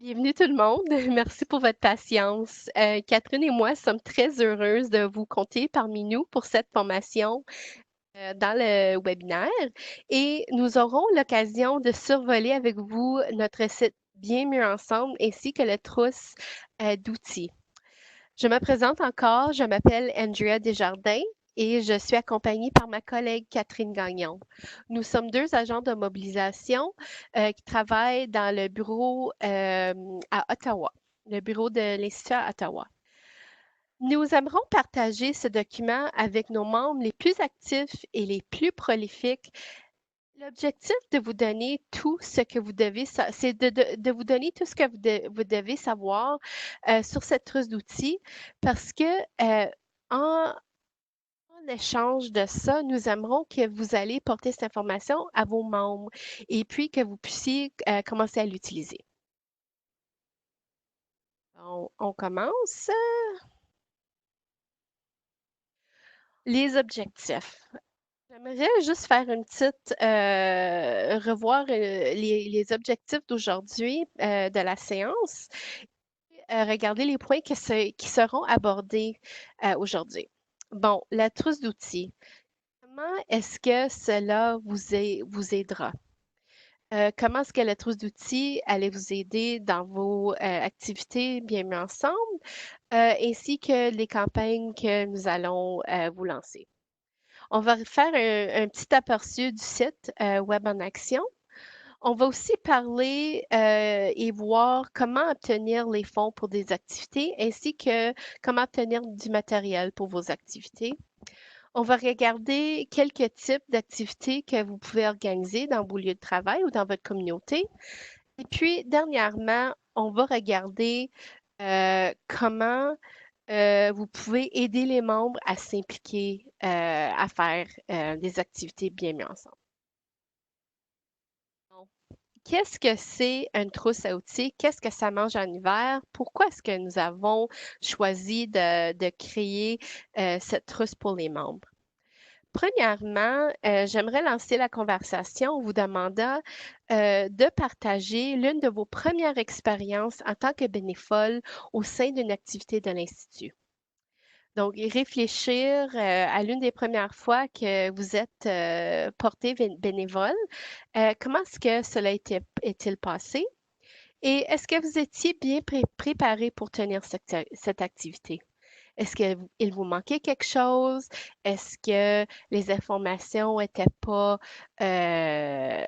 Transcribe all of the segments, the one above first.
Bienvenue tout le monde. Merci pour votre patience. Catherine et moi sommes très heureuses de vous compter parmi nous pour cette formation dans le webinaire et nous aurons l'occasion de survoler avec vous notre site Bien mieux ensemble ainsi que le trousse d'outils. Je me présente encore, je m'appelle Andrea Desjardins et je suis accompagnée par ma collègue Catherine Gagnon. Nous sommes deux agents de mobilisation qui travaillent dans le bureau à Ottawa, le bureau de l'Institut à Ottawa. Nous aimerons partager ce document avec nos membres les plus actifs et les plus prolifiques. L'objectif de vous donner tout ce que vous devez, c'est de vous donner tout ce que vous devez savoir sur cette trousse d'outils parce que en, en échange de ça, nous aimerons que vous allez porter cette information à vos membres et puis que vous puissiez commencer à l'utiliser. On commence. Les objectifs. J'aimerais juste faire une petite revoir les objectifs d'aujourd'hui de la séance. Regarder les points qui seront abordés aujourd'hui. Bon, la trousse d'outils. Comment est-ce que cela vous aidera? Comment est-ce que la trousse d'outils allait vous aider dans vos activités bien mieux ensemble, ainsi que les campagnes que nous allons vous lancer? On va faire un petit aperçu du site Web en action. On va aussi parler et voir comment obtenir les fonds pour des activités ainsi que comment obtenir du matériel pour vos activités. On va regarder quelques types d'activités que vous pouvez organiser dans vos lieux de travail ou dans votre communauté. Et puis, dernièrement, on va regarder comment vous pouvez aider les membres à s'impliquer, à faire des activités bien mieux ensemble. Donc, qu'est-ce que c'est une trousse à outils? Qu'est-ce que ça mange en hiver? Pourquoi est-ce que nous avons choisi de créer cette trousse pour les membres? Premièrement, j'aimerais lancer la conversation en vous demandant de partager l'une de vos premières expériences en tant que bénévole au sein d'une activité de l'Institut. Donc, y réfléchir à l'une des premières fois que vous êtes porté bénévole. Comment est-ce que cela est-il passé? Et est-ce que vous étiez bien préparé pour tenir cette activité? Est-ce qu'il vous manquait quelque chose? Est-ce que les informations n'étaient pas très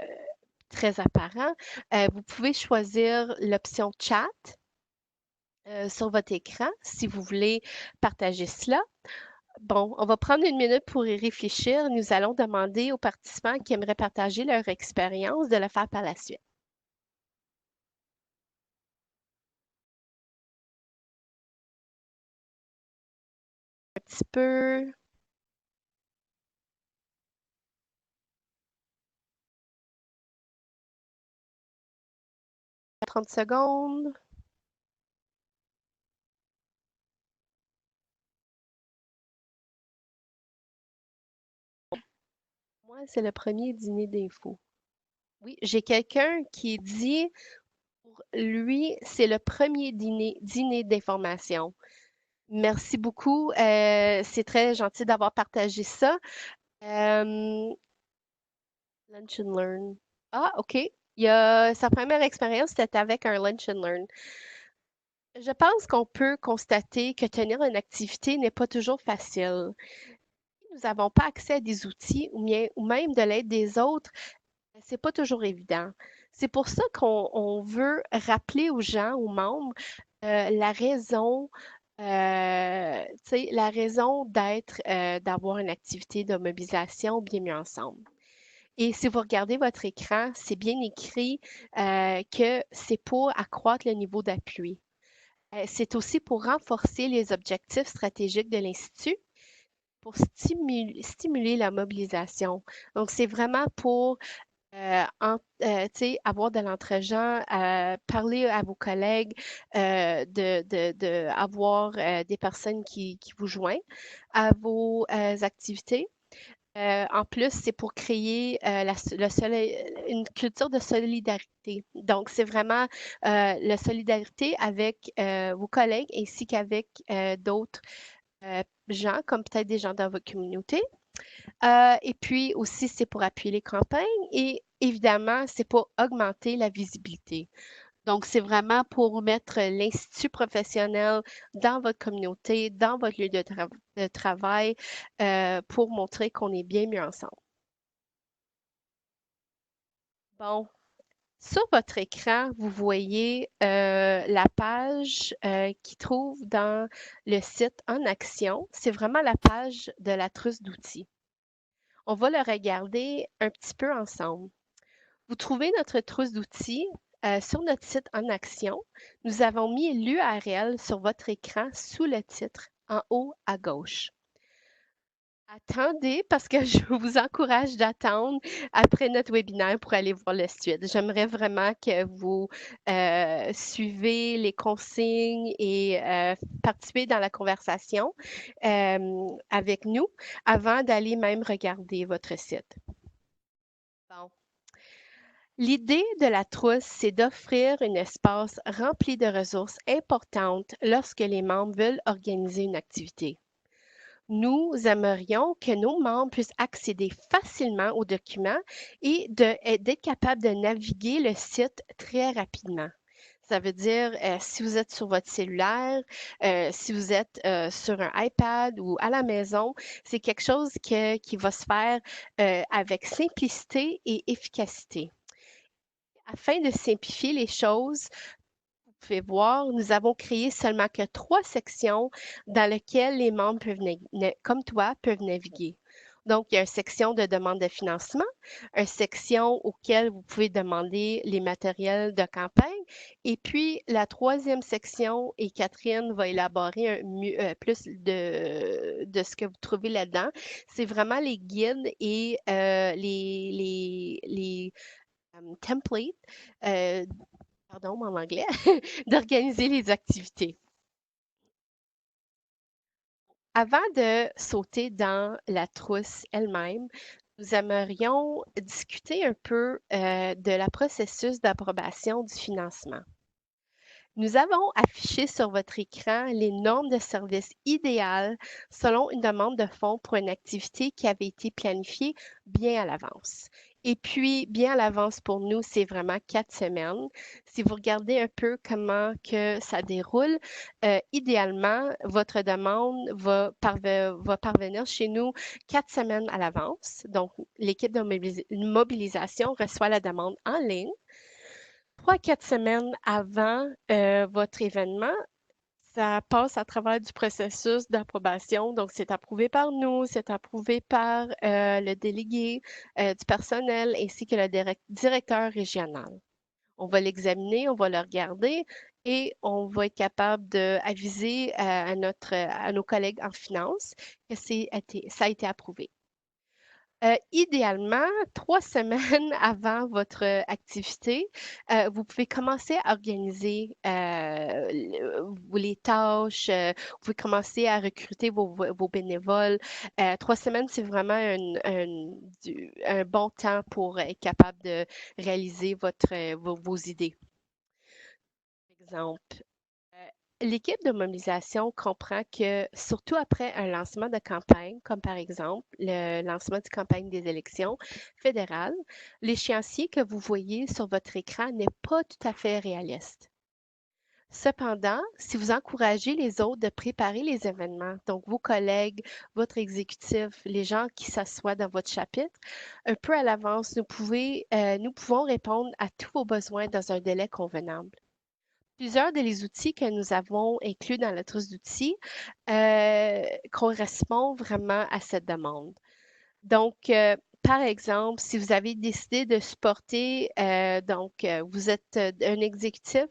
apparentes? Vous pouvez choisir l'option chat sur votre écran si vous voulez partager cela. Bon, on va prendre une minute pour y réfléchir. Nous allons demander aux participants qui aimeraient partager leur expérience de le faire par la suite. Un petit peu, 30 secondes. Moi, c'est le premier dîner d'info. Oui, j'ai quelqu'un qui dit, pour lui, c'est le premier dîner d'information. Merci beaucoup. C'est très gentil d'avoir partagé ça. Euh, Lunch and Learn. Ah, OK. Sa première expérience, c'était avec un Lunch and Learn. Je pense qu'on peut constater que tenir une activité n'est pas toujours facile. Si nous n'avons pas accès à des outils ou même de l'aide des autres, c'est pas toujours évident. C'est pour ça qu'on veut rappeler aux gens, aux membres, la raison, tu sais, la raison d'être, d'avoir une activité de mobilisation bien mieux ensemble. Et si vous regardez votre écran, c'est bien écrit que c'est pour accroître le niveau d'appui. C'est aussi pour renforcer les objectifs stratégiques de l'Institut, pour stimuler la mobilisation. Donc, c'est vraiment pour tu sais, avoir de l'entre-gens, parler à vos collègues, avoir des personnes qui vous joignent à vos activités. En plus, c'est pour créer une culture de solidarité. Donc, c'est vraiment la solidarité avec vos collègues ainsi qu'avec d'autres gens, comme peut-être des gens dans votre communauté. Et puis aussi, c'est pour appuyer les campagnes et évidemment, c'est pour augmenter la visibilité. Donc, c'est vraiment pour mettre l'institut professionnel dans votre communauté, dans votre lieu de travail, pour montrer qu'on est bien mieux ensemble. Bon, sur votre écran, vous voyez la page qui trouve dans le site en action. C'est vraiment la page de la trousse d'outils. On va le regarder un petit peu ensemble. Vous trouvez notre trousse d'outils sur notre site en action. Nous avons mis l'URL sur votre écran sous le titre en haut à gauche. Attendez, parce que je vous encourage d'attendre après notre webinaire pour aller voir le suite. J'aimerais vraiment que vous suivez les consignes et participez dans la conversation avec nous avant d'aller même regarder votre site. Bon. L'idée de la trousse, c'est d'offrir un espace rempli de ressources importantes lorsque les membres veulent organiser une activité. Nous aimerions que nos membres puissent accéder facilement aux documents et d'être capables de naviguer le site très rapidement. Ça veut dire, si vous êtes sur votre cellulaire, si vous êtes sur un iPad ou à la maison, c'est quelque chose qui va se faire avec simplicité et efficacité. Afin de simplifier les choses, vous pouvez voir, nous avons créé seulement que 3 sections dans lesquelles les membres comme toi, peuvent naviguer. Donc, il y a une section de demande de financement, une section auquel vous pouvez demander les matériels de campagne, et puis la troisième section, et Catherine va élaborer plus de ce que vous trouvez là-dedans, c'est vraiment les guides et les templates, euh, pardon, mon anglais, d'organiser les activités. Avant de sauter dans la trousse elle-même, nous aimerions discuter un peu de la processus d'approbation du financement. Nous avons affiché sur votre écran les normes de service idéales selon une demande de fonds pour une activité qui avait été planifiée bien à l'avance. Et puis, bien à l'avance pour nous, c'est vraiment 4 semaines. Si vous regardez un peu comment que ça déroule, idéalement, votre demande va parvenir chez nous 4 semaines à l'avance. Donc, l'équipe de mobilisation reçoit la demande en ligne. 3 à 4 semaines avant votre événement, ça passe à travers du processus d'approbation. Donc, c'est approuvé par nous, c'est approuvé par le délégué du personnel ainsi que le directeur régional. On va l'examiner, on va le regarder et on va être capable d'aviser à nos collègues en finance que ça a été approuvé. Idéalement, 3 semaines avant votre activité, vous pouvez commencer à organiser les tâches, vous pouvez commencer à recruter vos bénévoles. 3 semaines, c'est vraiment un bon temps pour être capable de réaliser vos idées. Par exemple, l'équipe de mobilisation comprend que, surtout après un lancement de campagne, comme par exemple le lancement de campagne des élections fédérales, l'échéancier que vous voyez sur votre écran n'est pas tout à fait réaliste. Cependant, si vous encouragez les autres de préparer les événements, donc vos collègues, votre exécutif, les gens qui s'assoient dans votre chapitre, un peu à l'avance, nous pouvons répondre à tous vos besoins dans un délai convenable. Plusieurs des outils que nous avons inclus dans la trousse d'outils correspondent vraiment à cette demande. Donc, par exemple, si vous avez décidé de supporter, vous êtes un exécutif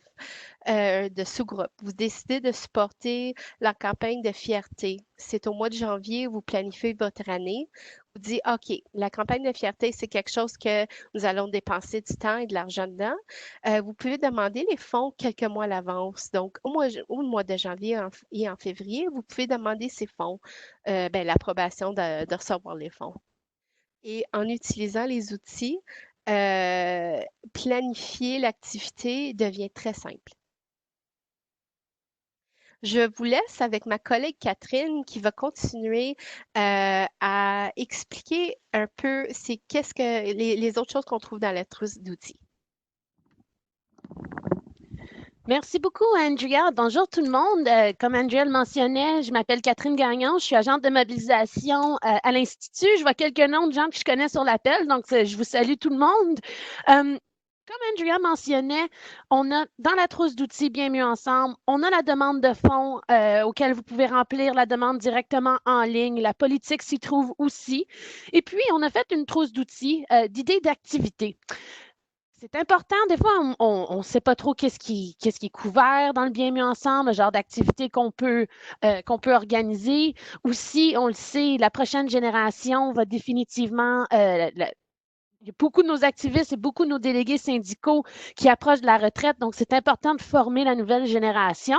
de sous-groupe, vous décidez de supporter la campagne de fierté. C'est au mois de janvier, vous planifiez votre année. Vous dites, OK, la campagne de fierté, c'est quelque chose que nous allons dépenser du temps et de l'argent dedans. Vous pouvez demander les fonds quelques mois à l'avance. Donc, au mois de janvier et en février, vous pouvez demander ces fonds, l'approbation de recevoir les fonds. Et en utilisant les outils, euh, planifier l'activité devient très simple. Je vous laisse avec ma collègue Catherine qui va continuer à expliquer un peu c'est qu'est-ce que les autres choses qu'on trouve dans la trousse d'outils. Merci beaucoup, Andrea. Bonjour tout le monde. Comme Andrea le mentionnait, je m'appelle Catherine Gagnon. Je suis agente de mobilisation à l'Institut. Je vois quelques noms de gens que je connais sur l'appel, donc je vous salue tout le monde. Comme Andrea mentionnait, on a dans la trousse d'outils Bien mieux ensemble, on a la demande de fonds auquel vous pouvez remplir la demande directement en ligne. La politique s'y trouve aussi. Et puis, on a fait une trousse d'outils d'idées d'activités. C'est important, des fois, on ne sait pas trop qu'est-ce qui est couvert dans le Bien mieux ensemble, le genre d'activité qu'on peut organiser. Aussi, on le sait, la prochaine génération va définitivement, il y a beaucoup de nos activistes et beaucoup de nos délégués syndicaux qui approchent de la retraite. Donc, c'est important de former la nouvelle génération.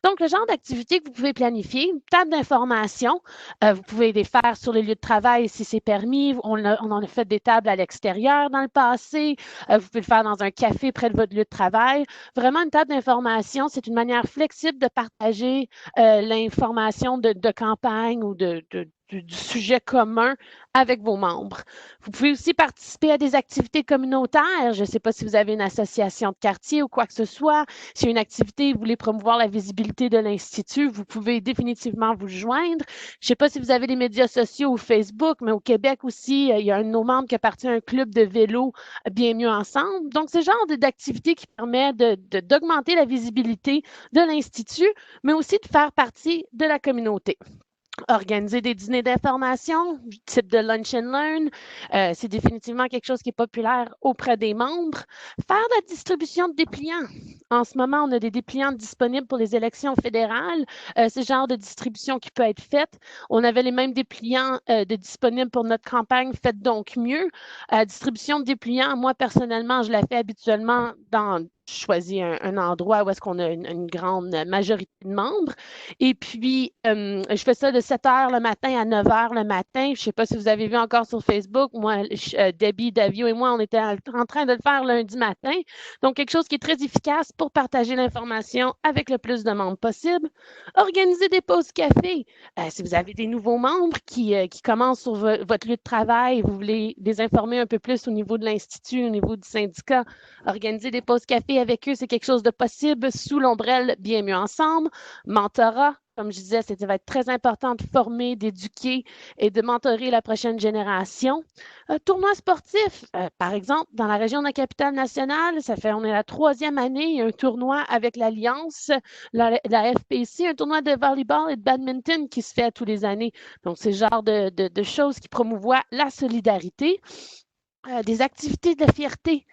Donc, le genre d'activité que vous pouvez planifier, une table d'information, vous pouvez les faire sur les lieux de travail si c'est permis. On en a fait des tables à l'extérieur dans le passé. Vous pouvez le faire dans un café près de votre lieu de travail. Vraiment, une table d'information, c'est une manière flexible de partager l'information de campagne ou du sujet commun avec vos membres. Vous pouvez aussi participer à des activités communautaires. Je ne sais pas si vous avez une association de quartier ou quoi que ce soit. Si une activité, vous voulez promouvoir la visibilité de l'Institut, vous pouvez définitivement vous joindre. Je ne sais pas si vous avez les médias sociaux ou Facebook, mais au Québec aussi, il y a un de nos membres qui appartient à un club de vélo Bien mieux ensemble. Donc, c'est le genre d'activité qui permet d'augmenter la visibilité de l'Institut, mais aussi de faire partie de la communauté. Organiser des dîners d'information, type de lunch and learn, c'est définitivement quelque chose qui est populaire auprès des membres. Faire de la distribution de dépliants. En ce moment, on a des dépliants disponibles pour les élections fédérales. C'est le genre de distribution qui peut être faite. On avait les mêmes dépliants disponibles pour notre campagne Faites donc mieux. Distribution de dépliants, moi personnellement, je la fais habituellement dans je choisis un endroit où est-ce qu'on a une grande majorité de membres. Et puis, je fais ça de 7 heures le matin à 9 heures le matin. Je ne sais pas si vous avez vu encore sur Facebook. Moi, Debbie, Davio et moi, on était en train de le faire lundi matin. Donc, quelque chose qui est très efficace pour partager l'information avec le plus de membres possible. Organiser des pauses café. Si vous avez des nouveaux membres qui commencent sur votre lieu de travail, vous voulez les informer un peu plus au niveau de l'Institut, au niveau du syndicat, organiser des pauses café avec eux, c'est quelque chose de possible sous l'ombrelle Bien mieux ensemble. Mentorat, comme je disais, ça va être très important de former, d'éduquer et de mentorer la prochaine génération. Tournoi sportif, par exemple, dans la région de la capitale nationale, on est la 3e année, il y a un tournoi avec l'Alliance, la FPC, un tournoi de volleyball et de badminton qui se fait à tous les années. Donc, c'est le genre de choses qui promouvoient la solidarité. Des activités de la fierté,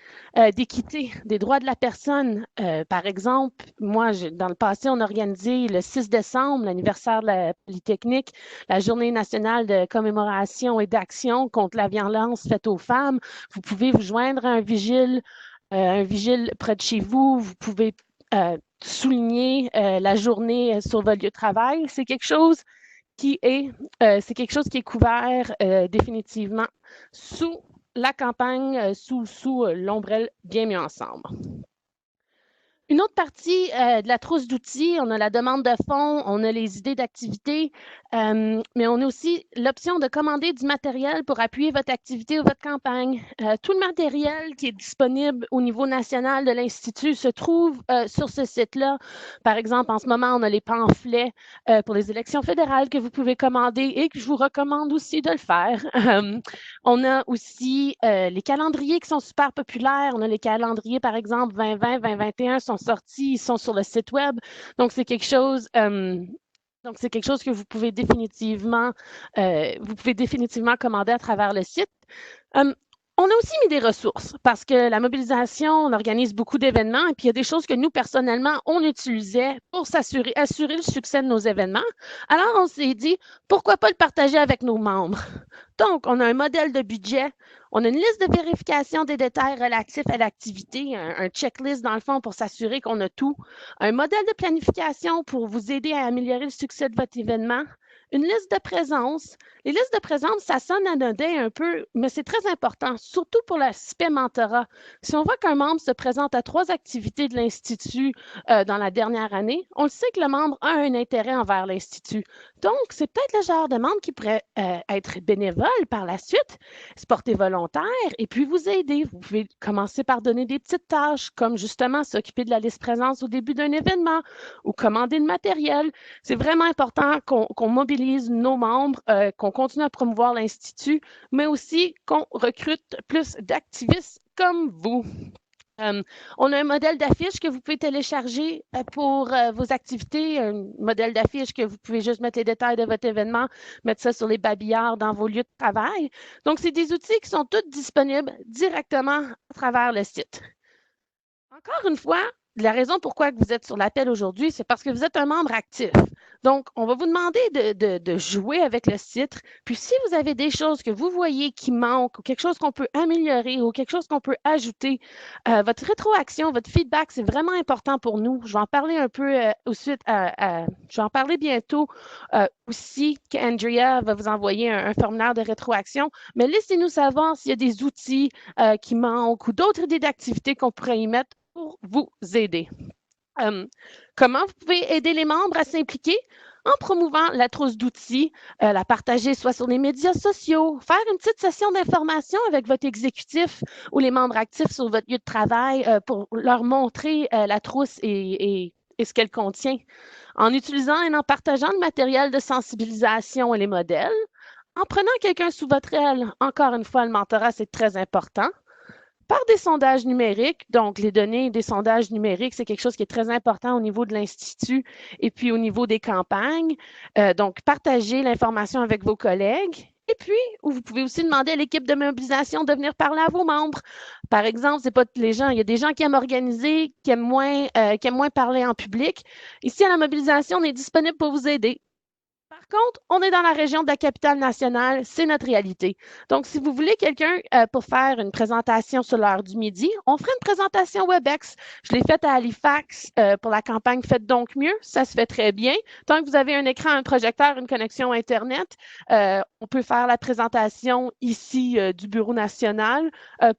d'équité, des droits de la personne. Par exemple, moi, dans le passé, on a organisé le 6 décembre, l'anniversaire de la Polytechnique, la journée nationale de commémoration et d'action contre la violence faite aux femmes. Vous pouvez vous joindre à un vigile près de chez vous. Vous pouvez souligner la journée sur votre lieu de travail. C'est quelque chose qui est couvert définitivement sous la campagne, sous l'ombrelle Bien mieux ensemble. Une autre partie de la trousse d'outils, on a la demande de fonds, on a les idées d'activités, mais on a aussi l'option de commander du matériel pour appuyer votre activité ou votre campagne. Tout le matériel qui est disponible au niveau national de l'Institut se trouve sur ce site-là. Par exemple, en ce moment, on a les pamphlets pour les élections fédérales que vous pouvez commander et que je vous recommande aussi de le faire. On a aussi les calendriers qui sont super populaires. On a les calendriers, par exemple, 2020, 2021 sont sortis, ils sont sur le site web. Donc, c'est quelque chose que vous pouvez définitivement commander à travers le site. On a aussi mis des ressources parce que la mobilisation, on organise beaucoup d'événements et puis il y a des choses que nous, personnellement, on utilisait pour assurer le succès de nos événements. Alors, on s'est dit, pourquoi pas le partager avec nos membres? Donc, on a un modèle de budget, on a une liste de vérification des détails relatifs à l'activité, un checklist dans le fond pour s'assurer qu'on a tout, un modèle de planification pour vous aider à améliorer le succès de votre événement, Une liste de présence. Les listes de présence, ça sonne anodin un peu, mais c'est très important, surtout pour l'aspect mentorat. Si on voit qu'un membre se présente à 3 activités de l'Institut dans la dernière année, on le sait que le membre a un intérêt envers l'Institut. Donc, c'est peut-être le genre de membre qui pourrait être bénévole par la suite, se porter volontaire et puis vous aider. Vous pouvez commencer par donner des petites tâches, comme justement s'occuper de la liste présence au début d'un événement ou commander le matériel. C'est vraiment important qu'on mobilise nos membres, qu'on continue à promouvoir l'Institut, mais aussi qu'on recrute plus d'activistes comme vous. On a un modèle d'affiche que vous pouvez télécharger pour vos activités, un modèle d'affiche que vous pouvez juste mettre les détails de votre événement, mettre ça sur les babillards dans vos lieux de travail. Donc, c'est des outils qui sont tous disponibles directement à travers le site. Encore une fois, la raison pourquoi vous êtes sur l'appel aujourd'hui, c'est parce que vous êtes un membre actif. Donc, on va vous demander de jouer avec le site. Puis, si vous avez des choses que vous voyez qui manquent, ou quelque chose qu'on peut améliorer, ou quelque chose qu'on peut ajouter, votre rétroaction, votre feedback, c'est vraiment important pour nous. Je vais en parler un peu ensuite. Je vais en parler bientôt aussi, qu'Andrea va vous envoyer un formulaire de rétroaction. Mais laissez-nous savoir s'il y a des outils qui manquent ou d'autres idées d'activités qu'on pourrait y mettre pour vous aider. Comment vous pouvez aider les membres à s'impliquer? En promouvant la trousse d'outils, la partager soit sur les médias sociaux, faire une petite session d'information avec votre exécutif ou les membres actifs sur votre lieu de travail pour leur montrer la trousse et ce qu'elle contient. En utilisant et en partageant le matériel de sensibilisation et les modèles. En prenant quelqu'un sous votre aile, encore une fois, le mentorat, c'est très important par des sondages numériques. Donc, les données des sondages numériques, c'est quelque chose qui est très important au niveau de l'Institut et puis au niveau des campagnes. Donc, partagez l'information avec vos collègues. Et puis, vous pouvez aussi demander à l'équipe de mobilisation de venir parler à vos membres. Par exemple, c'est pas tous les gens. Il y a des gens qui aiment organiser, qui aiment moins parler en public. Ici, à la mobilisation, on est disponible pour vous aider. Par contre, on est dans la région de la capitale nationale, c'est notre réalité. Donc, si vous voulez quelqu'un pour faire une présentation sur l'heure du midi, on ferait une présentation WebEx. Je l'ai faite à Halifax pour la campagne Faites donc mieux. Ça se fait très bien. Tant que vous avez un écran, un projecteur, une connexion Internet, on peut faire la présentation ici du Bureau national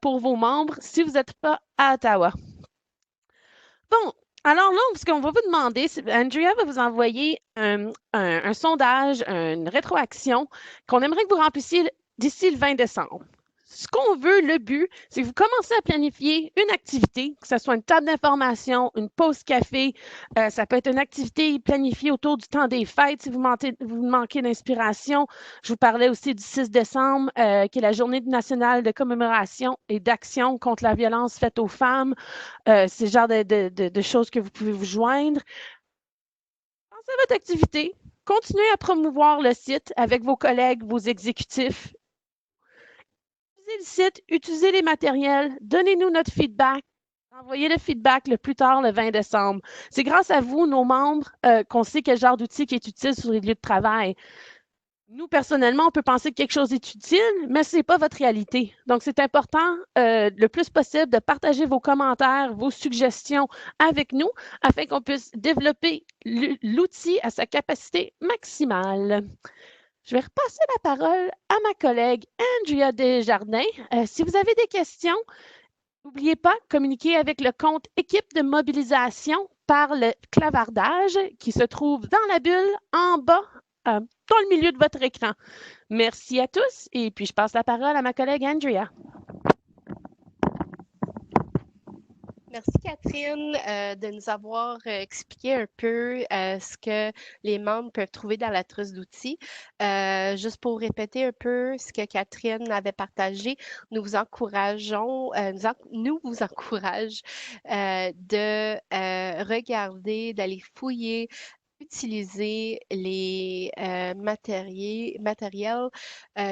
pour vos membres si vous n'êtes pas à Ottawa. Bon, alors là, ce qu'on va vous demander, Andrea va vous envoyer un sondage, une rétroaction qu'on aimerait que vous remplissiez d'ici le 20 décembre. Ce qu'on veut, le but, c'est que vous commencez à planifier une activité, que ce soit une table d'information, une pause café, ça peut être une activité planifiée autour du temps des fêtes si vous manquez d'inspiration. Je vous parlais aussi du 6 décembre, qui est la journée nationale de commémoration et d'action contre la violence faite aux femmes. C'est le genre de choses que vous pouvez vous joindre. Pensez à votre activité. Continuez à promouvoir le site avec vos collègues, vos exécutifs. Utilisez le site, utilisez les matériels, donnez-nous notre feedback. Envoyez le feedback le plus tard le 20 décembre. C'est grâce à vous, nos membres, qu'on sait quel genre d'outil qui est utile sur les lieux de travail. Nous, personnellement, on peut penser que quelque chose est utile, mais ce n'est pas votre réalité. Donc, c'est important le plus possible de partager vos commentaires, vos suggestions avec nous afin qu'on puisse développer l'outil à sa capacité maximale. Je vais repasser la parole à ma collègue Andrea Desjardins. Si vous avez des questions, n'oubliez pas, communiquer avec le compte Équipe de mobilisation par le clavardage qui se trouve dans la bulle en bas, dans le milieu de votre écran. Merci à tous et puis je passe la parole à ma collègue Andrea. Merci Catherine de nous avoir expliqué un peu ce que les membres peuvent trouver dans la trousse d'outils. Juste pour répéter un peu ce que Catherine avait partagé, nous vous encourageons, nous vous encourage de regarder, d'aller fouiller, utiliser les matériels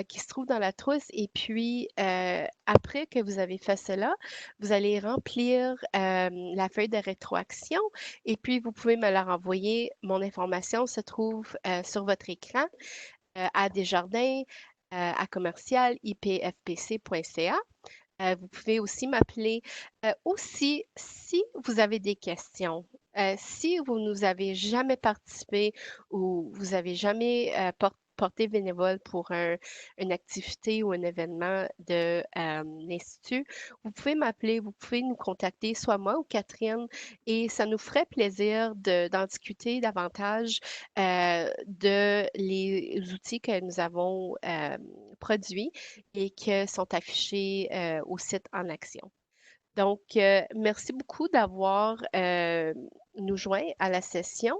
qui se trouvent dans la trousse et puis après que vous avez fait cela, vous allez remplir la feuille de rétroaction et puis vous pouvez me la renvoyer. Mon information se trouve sur votre écran à Desjardins à commercial ipfpc.ca. Vous pouvez aussi m'appeler aussi si vous avez des questions. Si vous nous avez jamais participé ou vous avez jamais porté bénévole pour une activité ou un événement de l'Institut, vous pouvez m'appeler, vous pouvez nous contacter, soit moi ou Catherine, et ça nous ferait plaisir d'en discuter davantage de les outils que nous avons produits et qui sont affichés au site En Action. Donc, merci beaucoup d'avoir nous joint à la session.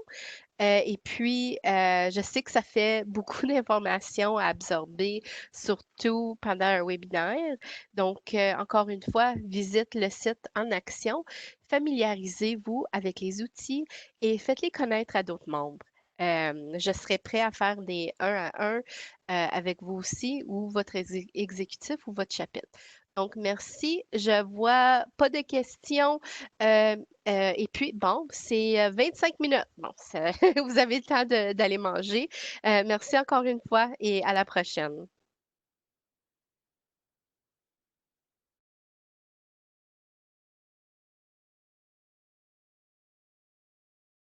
Et puis, je sais que ça fait beaucoup d'informations à absorber, surtout pendant un webinaire. Donc, encore une fois, visite le site En Action, familiarisez-vous avec les outils et faites-les connaître à d'autres membres. Je serai prêt à faire des un à un avec vous aussi ou votre exécutif ou votre chapitre. Donc, merci. Je vois pas de questions. Euh, et puis, bon, c'est 25 minutes. Bon, vous avez le temps d'aller manger. Merci encore une fois et à la prochaine.